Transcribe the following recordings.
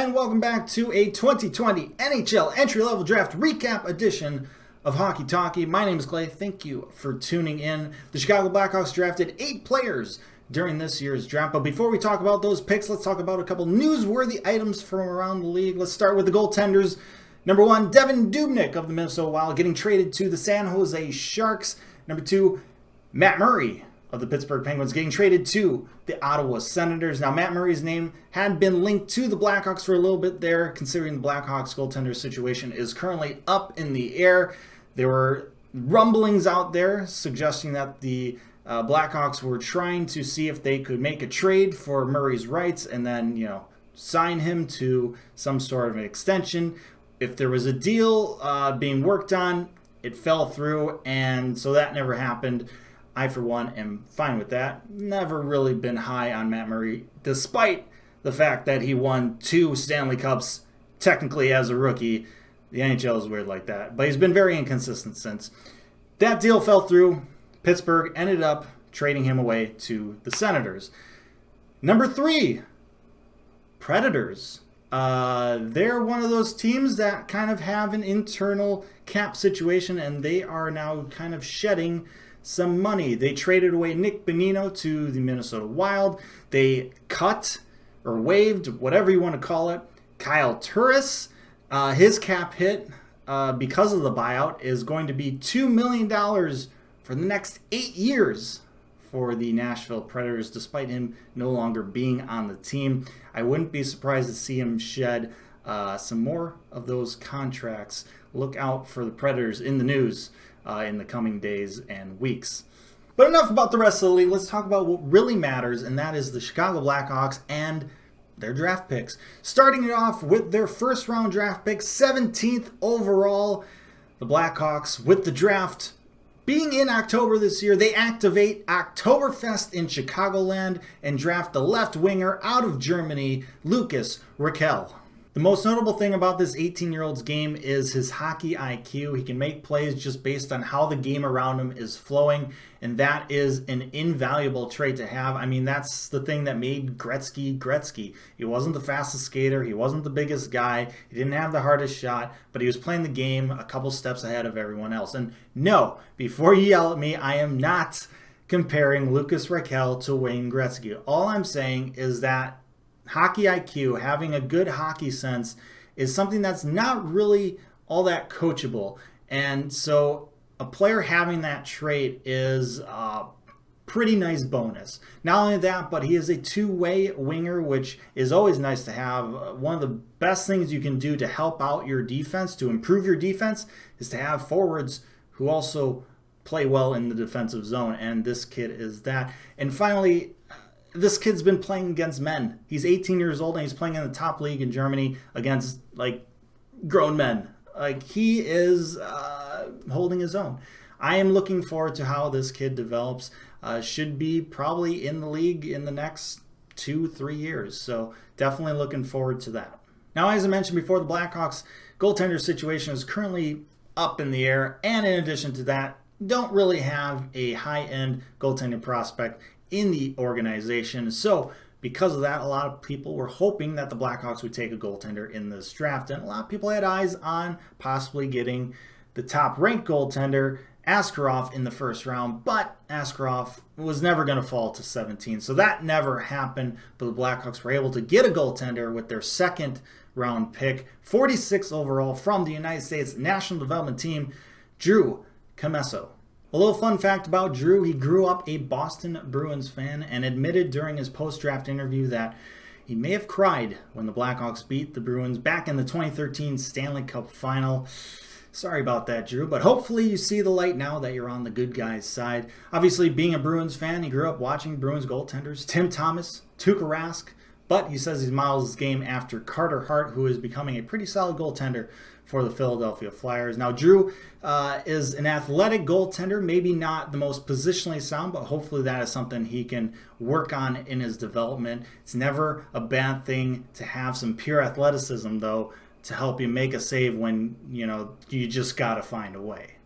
and welcome back to a 2020 NHL entry-level draft recap edition of Hockey Talkie. My name is Clay. Thank you for tuning in. The Chicago Blackhawks drafted 8 players during this year's draft. But before we talk about those picks, let's talk about a couple newsworthy items from around the league. Let's start with the goaltenders. Number 1, Devan Dubnyk of the Minnesota Wild getting traded to the San Jose Sharks. Number 2, Matt Murray of the Pittsburgh Penguins getting traded to the Ottawa Senators. Now, Matt Murray's name had been linked to the Blackhawks for a little bit there, considering the Blackhawks goaltender situation is currently up in the air. There were rumblings out there suggesting that the Blackhawks were trying to see if they could make a trade for Murray's rights and then, sign him to some sort of an extension. If there was a deal being worked on, it fell through, and so that never happened. I, for one, am fine with that. Never really been high on Matt Murray, despite the fact that he won 2 Stanley Cups technically as a rookie. The NHL is weird like that, but he's been very inconsistent since. That deal fell through. Pittsburgh ended up trading him away to the Senators. Number 3, Predators. They're one of those teams that kind of have an internal cap situation, and they are now kind of shedding some money. They traded away Nick Bonino to the Minnesota Wild. They cut or waived, whatever you want to call it, Kyle Turris. His cap hit because of the buyout is going to be $2 million for the next 8 years for the Nashville Predators, despite him no longer being on the team. I wouldn't be surprised to see him shed some more of those contracts. Look out for the Predators in the news in the coming days and weeks. But enough about the rest of the league. Let's talk about what really matters, and that is the Chicago Blackhawks and their draft picks. Starting it off with their first round draft pick, 17th overall. The Blackhawks, with the draft being in October this year, they activate Oktoberfest in Chicagoland and draft the left winger out of Germany, Lukas Reichel. The most notable thing about this 18-year-old's game is his hockey IQ. He can make plays just based on how the game around him is flowing, and that is an invaluable trait to have. I mean, that's the thing that made Gretzky. He wasn't the fastest skater. He wasn't the biggest guy. He didn't have the hardest shot, but he was playing the game a couple steps ahead of everyone else. And no, before you yell at me, I am not comparing Lukas Reichel to Wayne Gretzky. All I'm saying is that hockey IQ, having a good hockey sense, is something that's not really all that coachable. And so a player having that trait is a pretty nice bonus. Not only that, but he is a two-way winger, which is always nice to have. One of the best things you can do to help out your defense, to improve your defense, is to have forwards who also play well in the defensive zone. And this kid is that. And finally, this kid's been playing against men. He's 18 years old and he's playing in the top league in Germany against grown men. He is holding his own. I am looking forward to how this kid develops. Should be probably in the league in the next 2-3 years. So definitely looking forward to that. Now, as I mentioned before, the Blackhawks goaltender situation is currently up in the air. And in addition to that, don't really have a high-end goaltender prospect in the organization. So because of that, a lot of people were hoping that the Blackhawks would take a goaltender in this draft, and a lot of people had eyes on possibly getting the top-ranked goaltender, Askarov, in the first round, but Askarov was never going to fall to 17, so that never happened. But the Blackhawks were able to get a goaltender with their second round pick, 46 overall, from the United States National Development Team, Drew Commesso. A little fun fact about Drew: he grew up a Boston Bruins fan and admitted during his post-draft interview that he may have cried when the Blackhawks beat the Bruins back in the 2013 Stanley Cup Final. Sorry about that, Drew, but hopefully you see the light now that you're on the good guys' side. Obviously, being a Bruins fan, he grew up watching Bruins goaltenders, Tim Thomas, Tuukka Rask, but he says he models his game after Carter Hart, who is becoming a pretty solid goaltender for the Philadelphia Flyers. Now, Drew is an athletic goaltender, maybe not the most positionally sound, but hopefully that is something he can work on in his development. It's never a bad thing to have some pure athleticism, though, to help you make a save when, you just got to find a way.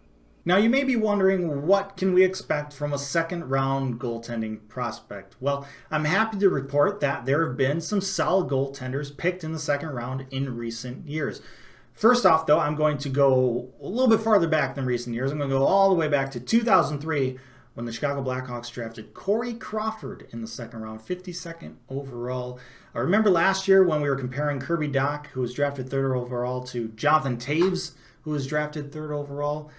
Now you may be wondering, what can we expect from a second round goaltending prospect? Well, I'm happy to report that there have been some solid goaltenders picked in the second round in recent years. First off, though, I'm going to go a little bit farther back than recent years. I'm going to go all the way back to 2003 when the Chicago Blackhawks drafted Corey Crawford in the second round, 52nd overall. I remember last year when we were comparing Kirby Dach, who was drafted third overall, to Jonathan Toews, who was drafted third overall.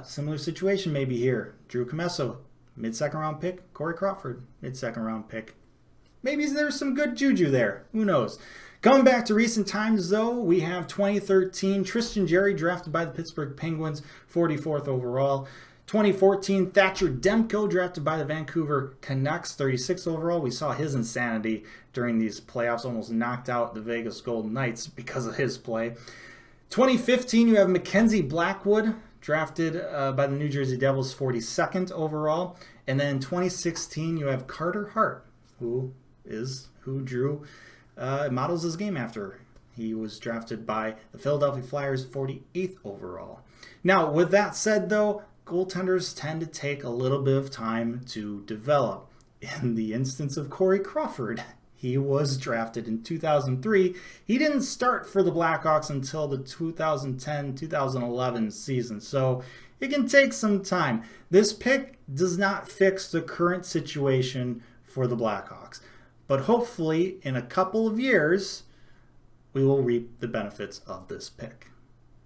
Similar situation maybe here. Drew Commesso, mid-second round pick. Corey Crawford, mid-second round pick. Maybe there's some good juju there. Who knows? Coming back to recent times, though, we have 2013 Tristan Jarry drafted by the Pittsburgh Penguins, 44th overall. 2014 Thatcher Demko drafted by the Vancouver Canucks, 36th overall. We saw his insanity during these playoffs, almost knocked out the Vegas Golden Knights because of his play. 2015 you have Mackenzie Blackwood, drafted by the New Jersey Devils, 42nd overall. And then 2016, you have Carter Hart, who Drew models his game after. He was drafted by the Philadelphia Flyers, 48th overall. Now, with that said, though, goaltenders tend to take a little bit of time to develop. In the instance of Corey Crawford, he was drafted in 2003. He didn't start for the Blackhawks until the 2010-2011 season, so it can take some time. This pick does not fix the current situation for the Blackhawks, but hopefully in a couple of years, we will reap the benefits of this pick.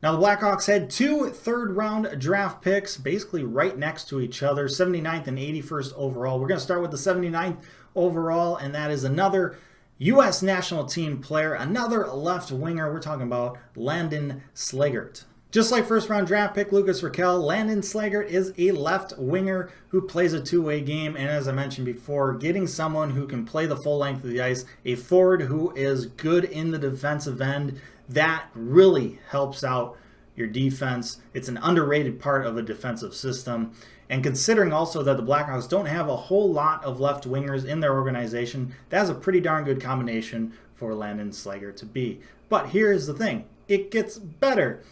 Now, the Blackhawks had two third-round draft picks, basically right next to each other, 79th and 81st overall. We're going to start with the 79th overall, and that is another U.S. national team player, another left winger. We're talking about Landon Slaggert. Just like first-round draft pick Lukas Reichel, Landon Slaggert is a left winger who plays a two-way game, and as I mentioned before, getting someone who can play the full length of the ice, a forward who is good in the defensive end, that really helps out your defense. It's an underrated part of a defensive system. And considering also that the Blackhawks don't have a whole lot of left wingers in their organization, that's a pretty darn good combination for Landon Slaggert to be. But here's the thing. It gets better.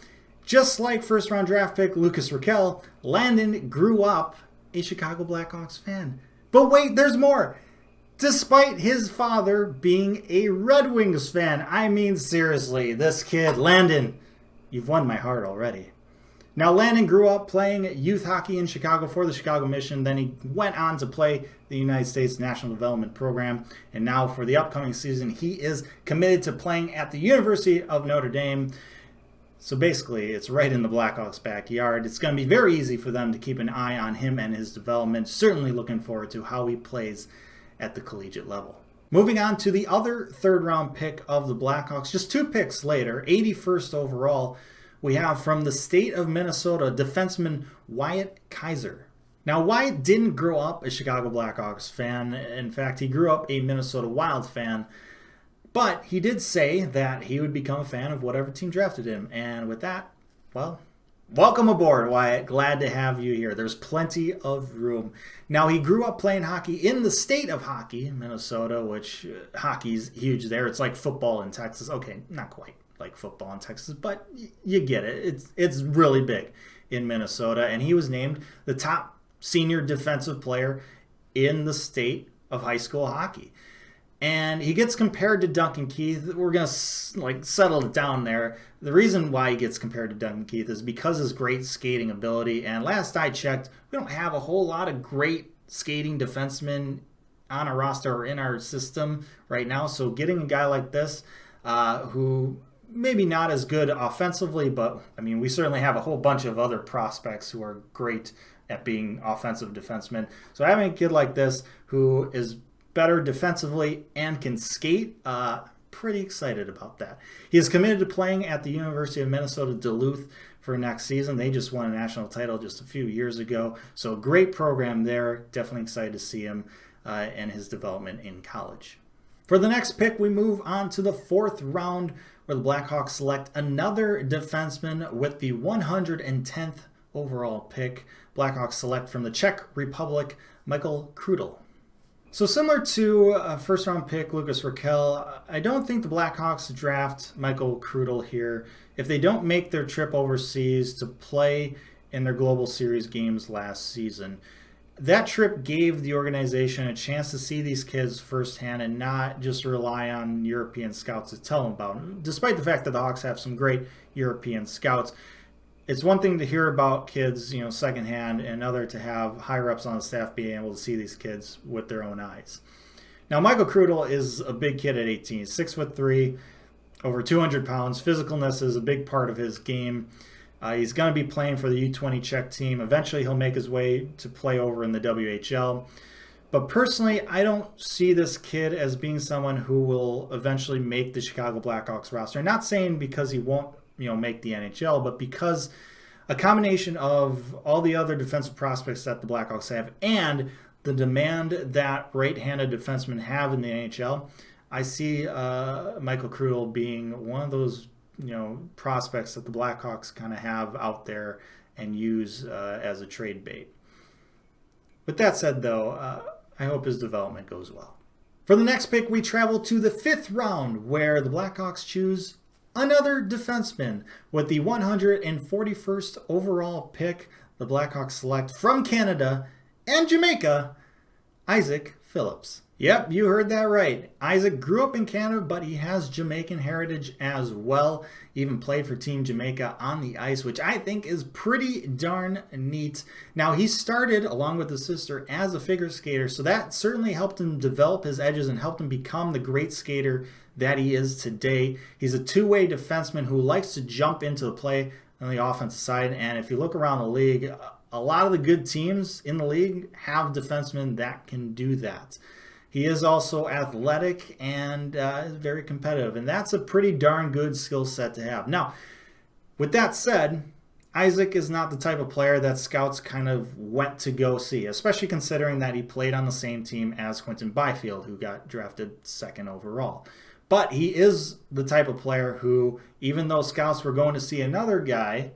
Just like first-round draft pick Lukas Reichel, Landon grew up a Chicago Blackhawks fan. But wait, there's more. Despite his father being a Red Wings fan. I mean, seriously, this kid, Landon, you've won my heart already. Now, Landon grew up playing youth hockey in Chicago for the Chicago Mission. Then he went on to play the United States National Development Program. And now for the upcoming season, he is committed to playing at the University of Notre Dame. So basically, it's right in the Blackhawks' backyard. It's going to be very easy for them to keep an eye on him and his development. Certainly looking forward to how he plays at the collegiate level. Moving on to the other third-round pick of the Blackhawks, just two picks later, 81st overall, we have from the state of Minnesota, defenseman Wyatt Kaiser. Now, Wyatt didn't grow up a Chicago Blackhawks fan. In fact, he grew up a Minnesota Wild fan. But he did say that he would become a fan of whatever team drafted him. And with that, well, welcome aboard, Wyatt. Glad to have you here. There's plenty of room. Now, he grew up playing hockey in the state of hockey, Minnesota, which hockey's huge there. It's like football in Texas. Okay, not quite like football in Texas, but you get it. It's really big in Minnesota. And he was named the top senior defensive player in the state of high school hockey. And he gets compared to Duncan Keith. We're going to settle it down there. The reason why he gets compared to Duncan Keith is because of his great skating ability. And last I checked, we don't have a whole lot of great skating defensemen on our roster or in our system right now. So getting a guy like this, who maybe not as good offensively, but I mean, we certainly have a whole bunch of other prospects who are great at being offensive defensemen. So having a kid like this who is better defensively and can skate, pretty excited about that. He is committed to playing at the University of Minnesota Duluth for next season. They just won a national title just a few years ago, so great program there. Definitely excited to see him and his development in college. For the next pick, we move on to the fourth round, where the Blackhawks select another defenseman with the 110th overall pick. Blackhawks select from the Czech Republic, Michael Krutil. So similar to first-round pick Lukas Reichel, I don't think the Blackhawks draft Michael Krutil here if they don't make their trip overseas to play in their Global Series games last season. That trip gave the organization a chance to see these kids firsthand and not just rely on European scouts to tell them about them. Despite the fact that the Hawks have some great European scouts, it's one thing to hear about kids, secondhand, and another to have higher-ups on the staff being able to see these kids with their own eyes. Now, Michael Krutil is a big kid at 18. He's 6'3", over 200 pounds. Physicalness is a big part of his game. He's going to be playing for the U20 Czech team. Eventually, he'll make his way to play over in the WHL. But personally, I don't see this kid as being someone who will eventually make the Chicago Blackhawks roster. I'm not saying because he won't, make the NHL, but because a combination of all the other defensive prospects that the Blackhawks have and the demand that right-handed defensemen have in the NHL, I see Michael Krutil being one of those prospects that the Blackhawks kind of have out there and use as a trade bait. With that said, though, I hope his development goes well. For the next pick, we travel to the 5th round, where the Blackhawks choose another defenseman. With the 141st overall pick, the Blackhawks select from Canada and Jamaica, Isaak Phillips. Yep, you heard that right. Isaak grew up in Canada, but he has Jamaican heritage as well. Even played for Team Jamaica on the ice, which I think is pretty darn neat. Now, he started, along with his sister, as a figure skater, so that certainly helped him develop his edges and helped him become the great skater that he is today. He's a two-way defenseman who likes to jump into the play on the offensive side, and if you look around the league, a lot of the good teams in the league have defensemen that can do that. He is also athletic and is very competitive, and that's a pretty darn good skill set to have. Now, with that said, Isaak is not the type of player that scouts kind of went to go see, especially considering that he played on the same team as Quinton Byfield, who got drafted 2nd overall. But he is the type of player who, even though scouts were going to see another guy,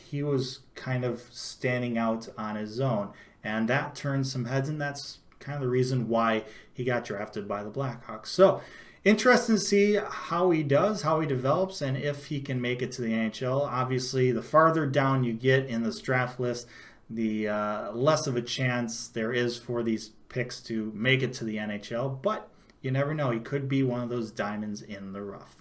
he was kind of standing out on his own, and that turned some heads, and that's kind of the reason why he got drafted by the Blackhawks. So, interesting to see how he does, how he develops, and if he can make it to the NHL. Obviously, the farther down you get in this draft list, the less of a chance there is for these picks to make it to the NHL, but you never know. He could be one of those diamonds in the rough.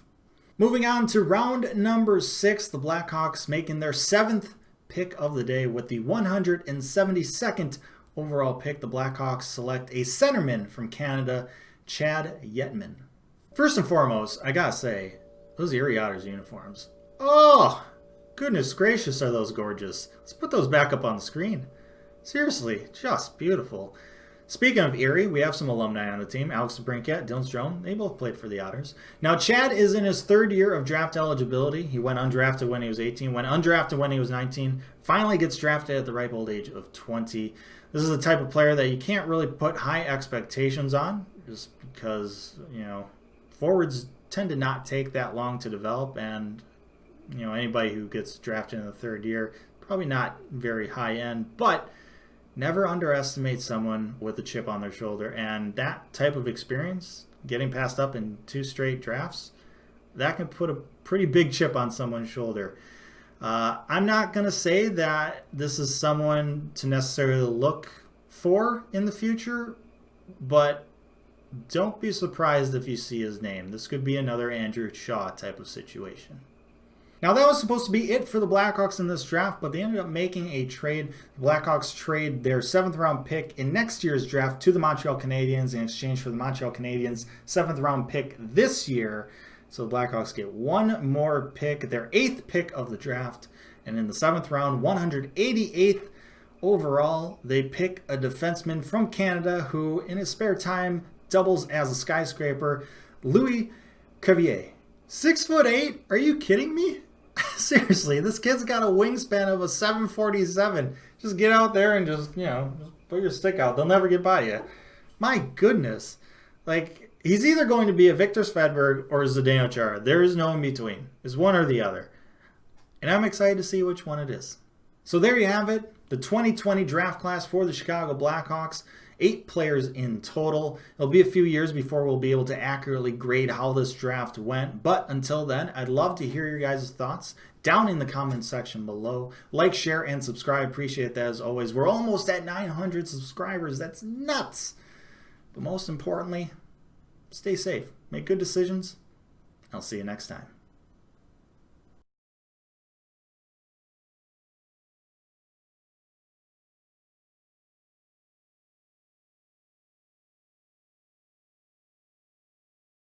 Moving on to round number 6, the Blackhawks making their 7th pick of the day with the 172nd overall pick. The Blackhawks select a centerman from Canada, Chad Yetman. First and foremost, I gotta say, those Erie Otters uniforms. Oh, goodness gracious, are those gorgeous. Let's put those back up on the screen. Seriously, just beautiful. Speaking of Erie, we have some alumni on the team. Alex DeBrincat, Dylan Strome, they both played for the Otters. Now, Chad is in his 3rd year of draft eligibility. He went undrafted when he was 18, went undrafted when he was 19, finally gets drafted at the ripe old age of 20. This is the type of player that you can't really put high expectations on, just because, forwards tend to not take that long to develop, and, anybody who gets drafted in the 3rd year, probably not very high end, but never underestimate someone with a chip on their shoulder, and that type of experience, getting passed up in 2 straight drafts, that can put a pretty big chip on someone's shoulder. I'm not going to say that this is someone to necessarily look for in the future, but don't be surprised if you see his name. This could be another Andrew Shaw type of situation. Now, that was supposed to be it for the Blackhawks in this draft, but they ended up making a trade. The Blackhawks trade their 7th round pick in next year's draft to the Montreal Canadiens in exchange for the Montreal Canadiens' 7th round pick this year. So the Blackhawks get one more pick, their 8th pick of the draft. And in the 7th round, 188th overall, they pick a defenseman from Canada who, in his spare time, doubles as a skyscraper, Louie Crevier. 6'8"? Are you kidding me? Seriously, this kid's got a wingspan of a 747. Just get out there and just put your stick out. They'll never get by you. My goodness. He's either going to be a Victor Svedberg or a Zdeno Chara. There is no in between. It's one or the other. And I'm excited to see which one it is. So there you have it. The 2020 draft class for the Chicago Blackhawks. 8 players in total. It'll be a few years before we'll be able to accurately grade how this draft went. But until then, I'd love to hear your guys' thoughts down in the comment section below. Like, share, and subscribe. Appreciate that as always. We're almost at 900 subscribers. That's nuts. But most importantly, stay safe. Make good decisions. I'll see you next time.